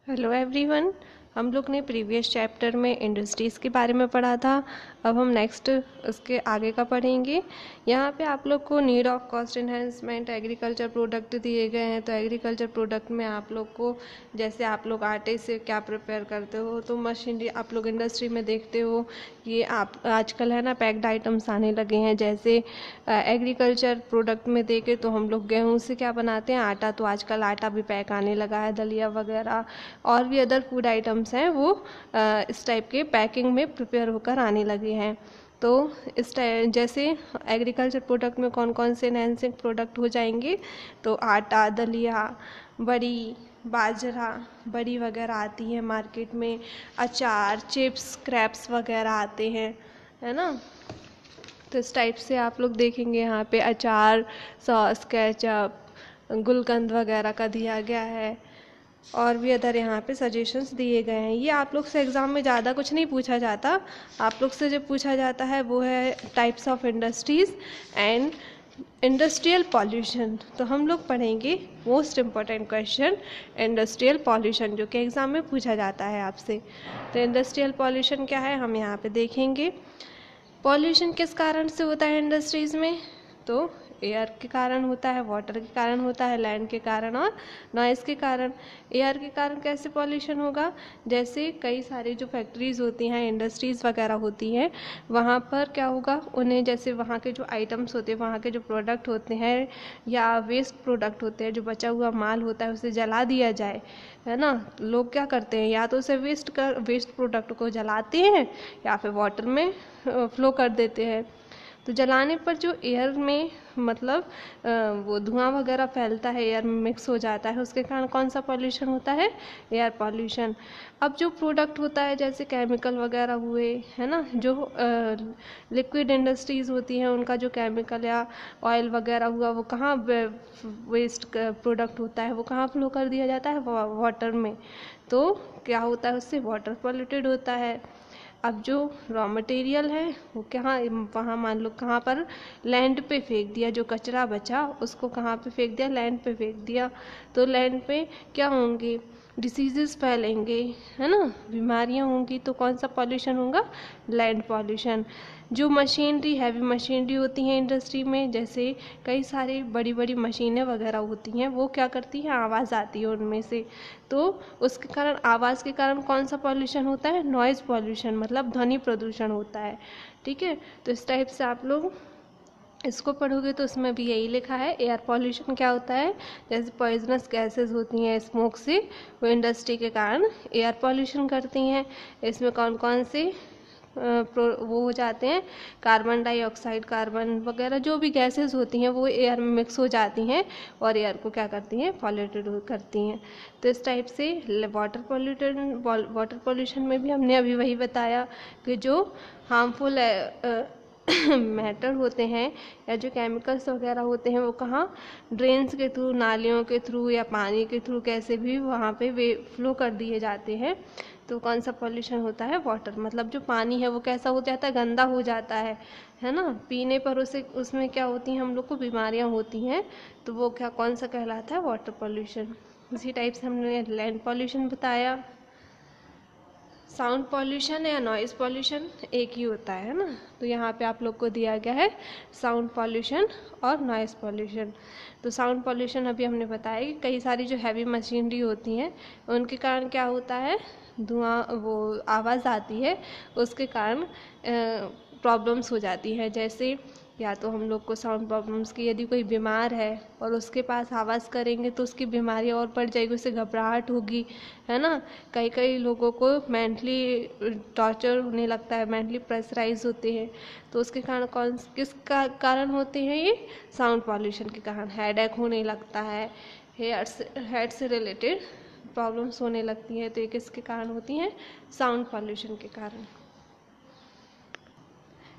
Hello everyone. हम लोग ने प्रीवियस चैप्टर में इंडस्ट्रीज़ के बारे में पढ़ा था। अब हम नेक्स्ट उसके आगे का पढ़ेंगे। यहाँ पे आप लोग को need of cost enhancement agriculture product दिए गए हैं। तो एग्रीकल्चर प्रोडक्ट में आप लोग को जैसे आप लोग आटे से क्या प्रिपेयर करते हो, तो मशीनरी आप लोग इंडस्ट्री में देखते हो ये आप आजकल है ना पैक्ड आइटम्स आने लगे हैं। जैसे एग्रीकल्चर प्रोडक्ट में देखें तो हम लोग गेहूँ से क्या बनाते हैं, आटा। तो आजकल आटा भी पैक आने लगा है, दलिया वगैरह और भी अदर फूड आइटम्स हैं वो इस टाइप के पैकिंग में प्रिपेयर होकर आने लगे हैं। तो इस टाइप जैसे एग्रीकल्चर प्रोडक्ट में कौन कौन से एनहेंसिंग प्रोडक्ट हो जाएंगे, तो आटा, दलिया, बड़ी, बाजरा, बड़ी वगैरह आती है मार्केट में, अचार, चिप्स, क्रैप्स वगैरह आते हैं, है ना। तो इस टाइप से आप लोग देखेंगे यहाँ पे अचार, सॉस, केचप, गुलकंद वगैरह का दिया गया है और भी अदर यहाँ पे सजेशंस दिए गए हैं। ये आप लोग से एग्ज़ाम में ज़्यादा कुछ नहीं पूछा जाता। आप लोग से जो पूछा जाता है वो है types of industries and industrial pollution. तो हम लोग पढ़ेंगे most important question industrial pollution, जो कि एग्ज़ाम में पूछा जाता है आपसे। तो इंडस्ट्रियल पॉल्यूशन क्या है हम यहाँ पे देखेंगे। पॉल्यूशन किस कारण से होता है इंडस्ट्रीज़ में, तो एयर के कारण होता है, वाटर के कारण होता है, लैंड के कारण और नॉइज़ के कारण। एयर के कारण कैसे पॉल्यूशन होगा, जैसे कई सारे जो फैक्ट्रीज़ होती हैं, इंडस्ट्रीज़ वगैरह होती हैं, वहाँ पर क्या होगा, उन्हें जैसे वहाँ के जो आइटम्स होते हैं, वहाँ के जो प्रोडक्ट होते हैं या वेस्ट प्रोडक्ट होते हैं, जो बचा हुआ माल होता है उसे जला दिया जाए, है ना। लोग क्या करते हैं, या तो उसे वेस्ट प्रोडक्ट को जलाते हैं या फिर वाटर में फ्लो कर देते हैं। तो जलाने पर जो एयर में मतलब वो धुआं वगैरह फैलता है, एयर में मिक्स हो जाता है, उसके कारण कौन सा पॉल्यूशन होता है, एयर पॉल्यूशन। अब जो प्रोडक्ट होता है जैसे केमिकल वगैरह हुए, है ना, जो लिक्विड इंडस्ट्रीज़ होती हैं उनका जो केमिकल या ऑयल वगैरह हुआ वो कहाँ वेस्ट प्रोडक्ट होता है, वो कहाँ फ्लो कर दिया जाता है, वाटर में। तो क्या होता है, उससे वाटर पॉल्यूटेड होता है। अब जो रॉ मटेरियल है वो कहाँ, वहाँ मान लो कहाँ पर, लैंड पे फेंक दिया, जो कचरा बचा उसको कहाँ पे फेंक दिया, लैंड पे फेंक दिया। तो लैंड पे क्या होंगे, डिसीजेस फैलेंगे, है ना, बीमारियाँ होंगी। तो कौन सा पॉल्यूशन होगा, लैंड पॉल्यूशन। जो मशीनरी, हैवी मशीनरी होती हैं इंडस्ट्री में, जैसे कई सारी बड़ी बड़ी मशीनें वगैरह होती हैं, वो क्या करती हैं, आवाज़ आती है उनमें से। तो उसके कारण, आवाज़ के कारण कौन सा पॉल्यूशन होता है, नॉइज़ पॉल्यूशन, मतलब ध्वनि प्रदूषण होता है। ठीक है, तो इस टाइप से आप लोग इसको पढ़ोगे तो उसमें भी यही लिखा है। एयर पॉल्यूशन क्या होता है, जैसे पॉइजनस गैसेस होती हैं स्मोक से, वो इंडस्ट्री के कारण एयर पॉल्यूशन करती हैं। इसमें कौन कौन से वो हो जाते हैं, कार्बन डाइऑक्साइड, कार्बन वगैरह जो भी गैसेस होती हैं वो एयर में मिक्स हो जाती हैं और एयर को क्या करती हैं, पॉल्यूटेड करती हैं। तो इस टाइप से वाटर पॉल्यूशन में भी हमने अभी वही बताया कि जो हार्मफुल मैटर होते हैं या जो केमिकल्स वगैरह होते हैं वो कहाँ, ड्रेन्स के थ्रू, नालियों के थ्रू या पानी के थ्रू कैसे भी वहाँ पे वे फ्लो कर दिए जाते हैं। तो कौन सा पॉल्यूशन होता है, वाटर, मतलब जो पानी है वो कैसा हो जाता है, गंदा हो जाता है ना। पीने पर उसे उसमें क्या होती हैं, हम लोग को बीमारियाँ होती हैं। तो वो क्या, कौन सा कहलाता है, वाटर पॉल्यूशन। इसी टाइप से हमने लैंड पॉल्यूशन बताया। साउंड पॉल्यूशन या नॉइज़ पॉल्यूशन एक ही होता है ना। तो यहाँ पे आप लोग को दिया गया है साउंड पॉल्यूशन और नॉइज़ पॉल्यूशन। तो साउंड पॉल्यूशन अभी हमने बताया कि कई सारी जो हैवी मशीनरी होती हैं उनके कारण क्या होता है, धुआं, वो आवाज़ आती है, उसके कारण प्रॉब्लम्स हो जाती हैं। जैसे या तो हम लोग को साउंड प्रॉब्लम्स की, यदि कोई बीमार है और उसके पास आवाज़ करेंगे तो उसकी बीमारी और बढ़ जाएगी, उसे घबराहट होगी, है ना। कई कई लोगों को मेंटली टॉर्चर होने लगता है, मेंटली प्रेशराइज होते हैं। तो उसके कारण कारण होते हैं ये, साउंड पॉल्यूशन के कारण। हेडेक होने लगता है, हेड से रिलेटेड प्रॉब्लम्स होने लगती हैं। तो ये किसके कारण होती हैं, साउंड पॉल्यूशन के कारण।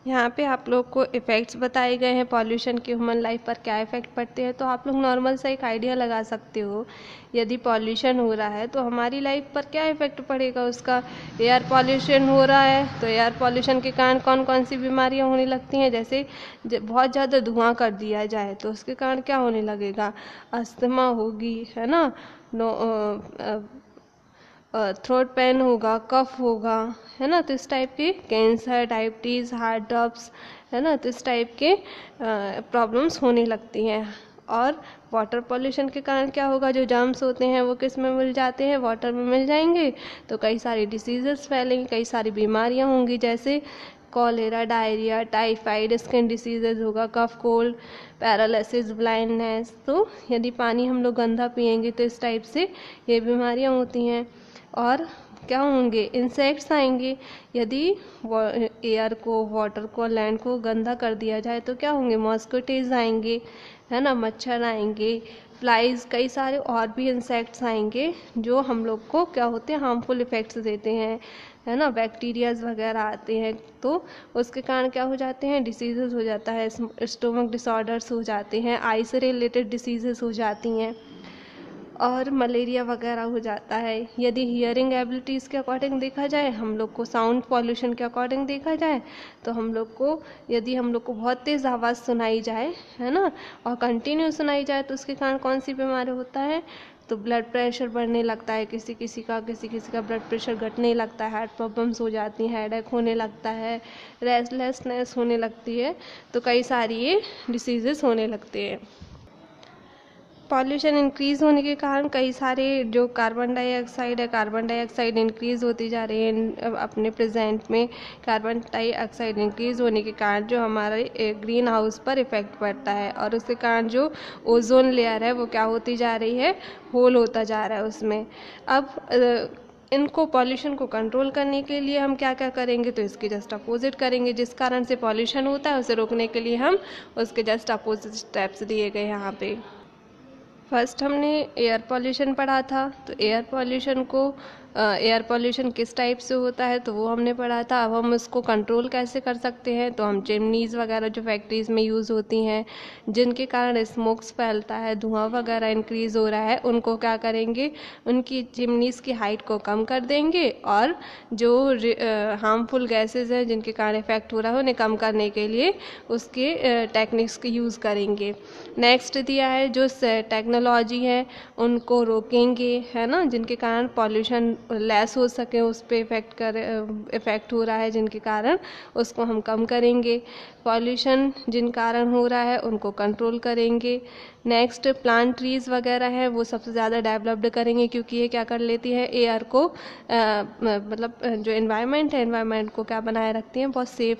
यहाँ पे आप लोग को इफ़ेक्ट्स बताए गए हैं पॉल्यूशन के, ह्यूमन लाइफ पर क्या इफ़ेक्ट पड़ते हैं। तो आप लोग नॉर्मल सा एक आइडिया लगा सकते हो, यदि पॉल्यूशन हो रहा है तो हमारी लाइफ पर क्या इफ़ेक्ट पड़ेगा उसका। एयर पॉल्यूशन हो रहा है तो एयर पॉल्यूशन के कारण कौन कौन सी बीमारियाँ होने लगती हैं, जैसे बहुत ज़्यादा धुआं कर दिया जाए तो उसके कारण क्या होने लगेगा, अस्थमा होगी, है ना, थ्रोट पेन होगा, कफ होगा, है ना। तो इस टाइप के कैंसर, डायबिटीज़, हार्ट ड्रॉप्स, है ना, तो इस टाइप के प्रॉब्लम्स होने लगती हैं। और वाटर पॉल्यूशन के कारण क्या होगा, जो जर्म्स होते हैं वो किस में मिल जाते हैं, वाटर में मिल जाएंगे, तो कई सारी डिसीजेस फैलेंगी, कई सारी बीमारियां होंगी, जैसे cholera, diarrhoea, typhoid, skin diseases होगा, कफ, कोल्ड, पैरालिसिस, ब्लाइंडनेस। तो यदि पानी हम लोग गंदा पिएंगे तो इस टाइप से ये बीमारियां होती हैं। और क्या होंगे, इंसेक्ट्स आएंगे। यदि एयर को, वाटर को, लैंड को गंदा कर दिया जाए तो क्या होंगे, मॉस्किटोज आएंगे, है ना, मच्छर आएंगे, फ्लाइज, कई सारे और भी इंसेक्ट्स आएंगे जो हम लोग को क्या होते हैं, हार्मफुल इफेक्ट्स देते हैं, है ना, बैक्टीरियाज वगैरह आते हैं। तो उसके कारण क्या हो जाते हैं, डिसीजेस हो जाता है, स्टोमक डिसऑर्डर्स हो जाते हैं, आई से रिलेटेड डिसीजेस हो जाती हैं, और मलेरिया वगैरह हो जाता है। यदि हियरिंग एबिलिटीज़ के अकॉर्डिंग देखा जाए, हम लोग को साउंड पॉल्यूशन के अकॉर्डिंग देखा जाए, तो हम लोग को, यदि हम लोग को बहुत तेज़ आवाज़ सुनाई जाए, है ना, और कंटिन्यू सुनाई जाए, तो उसके कारण कौन सी बीमारी होता है, तो ब्लड प्रेशर बढ़ने लगता है, किसी किसी का ब्लड प्रेशर घटने लगता है, हार्ट प्रॉब्लम्स हो जाती हैं, हेडेक होने लगता है, रेस्टलेसनेस होने लगती है, तो कई सारी ये डिसीजेस होने लगते हैं। पॉल्यूशन इंक्रीज होने के कारण कई सारे जो कार्बन डाइऑक्साइड इंक्रीज होती जा रही है अपने प्रेजेंट में। कार्बन डाइऑक्साइड इंक्रीज होने के कारण जो हमारे ग्रीन हाउस पर इफेक्ट पड़ता है, और उसके कारण जो ओजोन लेयर है वो क्या होती जा रही है, होल होता जा रहा है उसमें। अब इनको, पॉल्यूशन को कंट्रोल करने के लिए हम क्या क्या करेंगे, तो इसके जस्ट अपोजिट करेंगे। जिस कारण से पॉल्यूशन होता है उसे रोकने के लिए हम उसके जस्ट अपोजिट स्टेप्स दिए गए यहाँ पे। फर्स्ट हमने एयर पॉल्यूशन पढ़ा था, तो एयर पॉल्यूशन किस टाइप से होता है तो वो हमने पढ़ा था। अब हम उसको कंट्रोल कैसे कर सकते हैं, तो हम चिमनीज़ वगैरह जो फैक्ट्रीज़ में यूज़ होती हैं, जिनके कारण स्मोक्स फैलता है, धुआं वगैरह इंक्रीज़ हो रहा है, उनको क्या करेंगे, उनकी चिमनीज़ की हाइट को कम कर देंगे, और जो हार्मफुल गैसेज हैं जिनके कारण इफेक्ट हो रहा है उन्हें कम करने के लिए उसके टेक्निक्स के यूज़ करेंगे। नेक्स्ट दिया है जो टेक्नोलॉजी है उनको रोकेंगे, है ना, जिनके कारण पॉल्यूशन लेस हो सके, उस पर इफेक्ट हो रहा है जिनके कारण उसको हम कम करेंगे। पॉल्यूशन जिन कारण हो रहा है उनको कंट्रोल करेंगे। नेक्स्ट प्लांट ट्रीज वगैरह है वो सबसे ज़्यादा डेवलप्ड करेंगे, क्योंकि ये क्या कर लेती है, एयर को मतलब जो एनवायरनमेंट है, एनवायरनमेंट को क्या बनाए रखती हैं, बहुत सेफ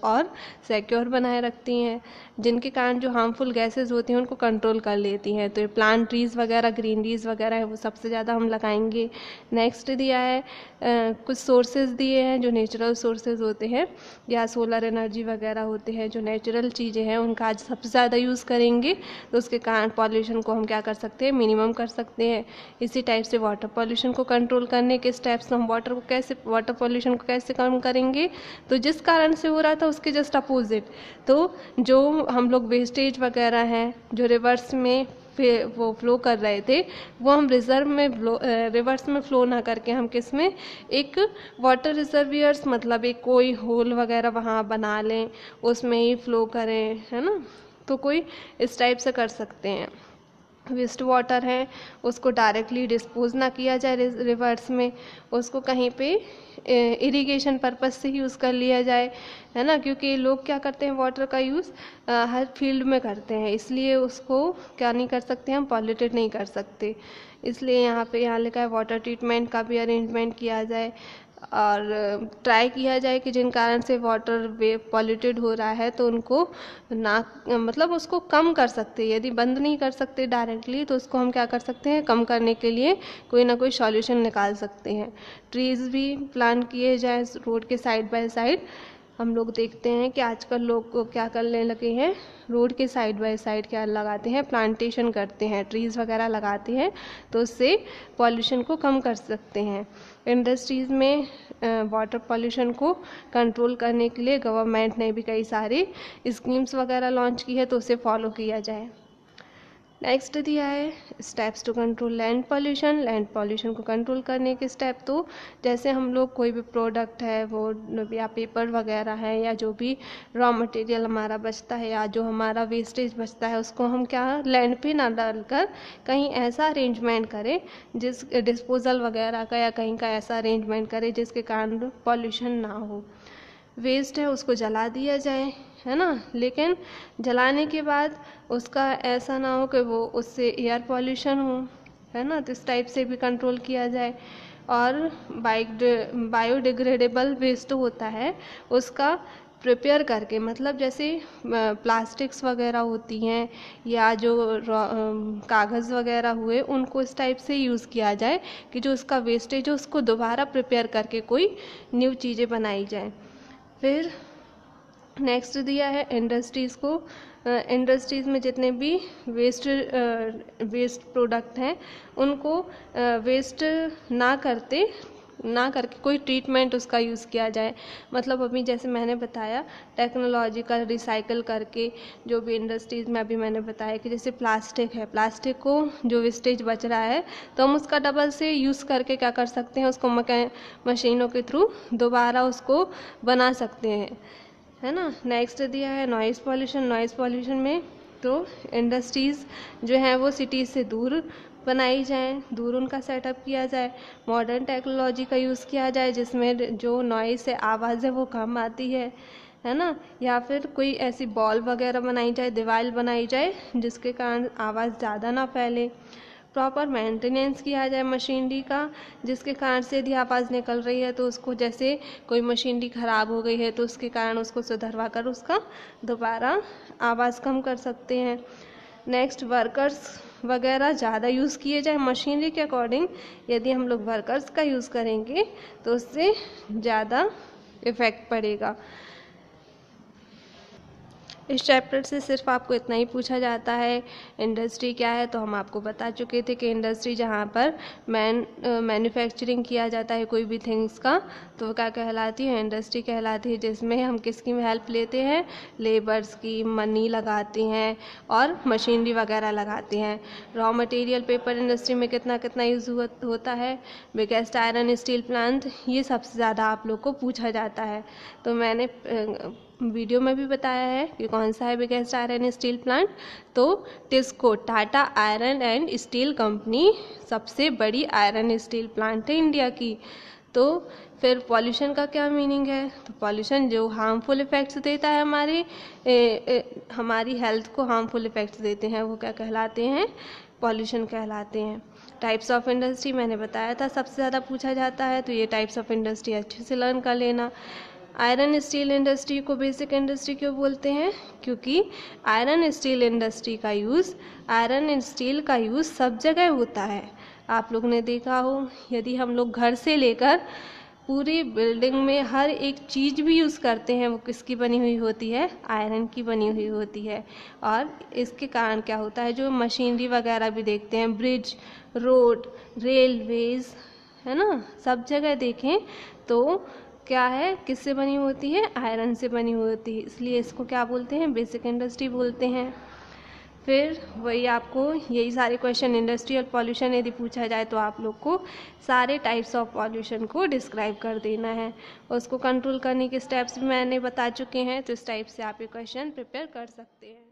और सिक्योर बनाए रखती हैं, जिनके कारण जो हार्मफुल गैसेस होती हैं उनको कंट्रोल कर लेती हैं। तो ये प्लांट ट्रीज वगैरह, ग्रीनरीज वगैरह है वो सबसे ज़्यादा हम लगाएंगे। नेक्स्ट दिया है कुछ सोर्सेज दिए हैं जो नेचुरल सोर्सेज होते हैं, या सोलर एनर्जी वगैरह होते हैं, जो नेचुरल चीज़ें हैं उनका आज सबसे ज़्यादा यूज़ करेंगे, तो उसके कारण पॉल्यूशन को हम क्या कर सकते हैं, मिनिमम कर सकते हैं। इसी टाइप से वाटर पॉल्यूशन को कंट्रोल करने के स्टेप्स, हम वाटर पॉल्यूशन को कैसे कम करेंगे, तो जिस कारण से हो रहा था उसके जस्ट अपोजिट, तो जो हम लोग वेस्टेज वगैरह हैं जो रिवर्स में वो फ्लो कर रहे थे, वो हम रिवर्स में फ्लो ना करके हम किस में, एक वाटर रिजर्वियर्स, मतलब एक कोई होल वगैरह वहाँ बना लें, उसमें ही फ्लो करें, है ना। तो कोई इस टाइप से कर सकते हैं। वेस्ट वाटर है उसको डायरेक्टली डिस्पोज ना किया जाए रिवर्स में, उसको कहीं पे इरिगेशन पर्पस से यूज़ कर लिया जाए, है ना, क्योंकि लोग क्या करते हैं, वाटर का यूज़ हर फील्ड में करते हैं, इसलिए उसको क्या नहीं कर सकते, हम पॉल्यूटेड नहीं कर सकते। इसलिए यहाँ लिखा है वाटर ट्रीटमेंट का भी अरेंजमेंट किया जाए, और ट्राई किया जाए कि जिन कारण से वाटर वे पॉल्यूटेड हो रहा है तो उनको ना, मतलब उसको कम कर सकते हैं। यदि बंद नहीं कर सकते डायरेक्टली तो उसको हम क्या कर सकते हैं, कम करने के लिए कोई ना कोई सॉल्यूशन निकाल सकते हैं। ट्रीज़ भी प्लांट किए जाए रोड के साइड बाय साइड। हम लोग देखते हैं कि आजकल लोग को क्या करने लगे हैं, रोड के साइड बाय साइड क्या लगाते हैं, प्लांटेशन करते हैं, ट्रीज़ वगैरह लगाते हैं, तो उससे पॉल्यूशन को कम कर सकते हैं। इंडस्ट्रीज़ में वाटर पॉल्यूशन को कंट्रोल करने के लिए गवर्नमेंट ने भी कई सारी स्कीम्स वगैरह लॉन्च की है, तो उसे फॉलो किया जाए। नेक्स्ट दिया है steps to control land pollution. Land pollution को कंट्रोल करने के स्टेप, तो जैसे हम लोग कोई भी प्रोडक्ट है वो या पेपर वगैरह है या जो भी रॉ मटेरियल हमारा बचता है या जो हमारा वेस्टेज बचता है उसको हम क्या लैंड पे ना डालकर कहीं ऐसा अरेंजमेंट करें जिस डिस्पोजल वगैरह का या कहीं का ऐसा अरेंजमेंट करें जिसके कारण पॉल्यूशन ना हो। वेस्ट है उसको जला दिया जाए, है ना, लेकिन जलाने के बाद उसका ऐसा ना हो कि वो उससे एयर पॉल्यूशन हो, है ना, तो इस टाइप से भी कंट्रोल किया जाए। और बायोडिग्रेडेबल वेस्ट होता है उसका प्रिपेयर करके, मतलब जैसे प्लास्टिक्स वगैरह होती हैं या जो कागज़ वगैरह हुए उनको इस टाइप से यूज़ किया जाए कि जो उसका वेस्टेज हो उसको दोबारा प्रिपेयर करके कोई न्यू चीज़ें बनाई जाए। फिर नेक्स्ट दिया है इंडस्ट्रीज़ को। इंडस्ट्रीज़ में जितने भी वेस्ट प्रोडक्ट हैं उनको वेस्ट ना करके कोई ट्रीटमेंट उसका यूज़ किया जाए। मतलब अभी जैसे मैंने बताया टेक्नोलॉजिकल रिसाइकल करके जो भी इंडस्ट्रीज़ में अभी मैंने बताया कि जैसे प्लास्टिक है, प्लास्टिक को जो वेस्टेज बच रहा है तो हम उसका डबल से यूज़ करके क्या कर सकते हैं, उसको मशीनों के थ्रू दोबारा उसको बना सकते हैं, है ना। नेक्स्ट दिया है नॉइज़ पॉल्यूशन। नॉइज़ पॉल्यूशन में तो इंडस्ट्रीज़ जो हैं वो सिटीज़ से दूर बनाई जाएं, दूर उनका सेटअप किया जाए, मॉडर्न टेक्नोलॉजी का यूज़ किया जाए जिसमें जो नॉइज़ से आवाज़ है वो कम आती है ना, या फिर कोई ऐसी बॉल वगैरह बनाई जाए, दीवार बनाई जाए जिसके कारण आवाज़ ज़्यादा ना फैले। प्रॉपर मेंटेनेंस किया जाए मशीनरी का जिसके कारण से यदि आवाज़ निकल रही है तो उसको, जैसे कोई मशीनरी ख़राब हो गई है तो उसके कारण उसको सुधरवा कर उसका दोबारा आवाज़ कम कर सकते हैं। नेक्स्ट वर्कर्स वगैरह ज़्यादा यूज़ किए जाए मशीनरी के अकॉर्डिंग। यदि हम लोग वर्कर्स का यूज़ करेंगे तो उससे ज़्यादा इफ़ेक्ट पड़ेगा। इस चैप्टर से सिर्फ आपको इतना ही पूछा जाता है इंडस्ट्री क्या है, तो हम आपको बता चुके थे कि इंडस्ट्री जहाँ पर मैन्युफैक्चरिंग किया जाता है कोई भी थिंग्स का तो वो क्या कहलाती है, इंडस्ट्री कहलाती है। जिसमें हम किसकी हेल्प लेते हैं, लेबर्स की, मनी लगाते हैं और मशीनरी वगैरह लगाते हैं। रॉ मटेरियल पेपर इंडस्ट्री में कितना कितना यूज़ होता है, बिगेस्ट आयरन स्टील प्लांट, ये सबसे ज़्यादा आप लोग को पूछा जाता है। तो मैंने वीडियो में भी बताया है कि कौन सा है बिगेस्ट आयरन स्टील प्लांट, तो TISCO Tata iron and steel company सबसे बड़ी आयरन स्टील प्लांट है इंडिया की। तो फिर पॉल्यूशन का क्या मीनिंग है, तो पॉल्यूशन जो हार्मफुल इफ़ेक्ट्स देता है हमारी हेल्थ को हार्मफुल इफ़ेक्ट्स देते हैं वो क्या कहलाते हैं, पॉल्यूशन कहलाते हैं। टाइप्स ऑफ इंडस्ट्री मैंने बताया था सबसे ज़्यादा पूछा जाता है, तो ये टाइप्स ऑफ इंडस्ट्री अच्छे से लर्न कर लेना। आयरन स्टील इंडस्ट्री को बेसिक इंडस्ट्री क्यों बोलते हैं, क्योंकि आयरन स्टील इंडस्ट्री का यूज़, आयरन स्टील का यूज़ सब जगह होता है। आप लोग ने देखा हो यदि हम लोग घर से लेकर पूरी बिल्डिंग में हर एक चीज़ भी यूज़ करते हैं वो किसकी बनी हुई होती है, आयरन की बनी हुई होती है। और इसके कारण क्या होता है, जो मशीनरी वगैरह भी देखते हैं, ब्रिज, रोड, रेलवेज, है ना, सब जगह देखें तो क्या है, किससे बनी होती है, आयरन से बनी होती है, इसलिए इसको क्या बोलते हैं, बेसिक इंडस्ट्री बोलते हैं। फिर वही आपको यही सारे क्वेश्चन इंडस्ट्रियल पॉल्यूशन यदि पूछा जाए तो आप लोग को सारे टाइप्स ऑफ पॉल्यूशन को डिस्क्राइब कर देना है। उसको कंट्रोल करने के स्टेप्स भी मैंने बता चुके हैं, तो इस टाइप से आप ये क्वेश्चन प्रिपेयर कर सकते हैं।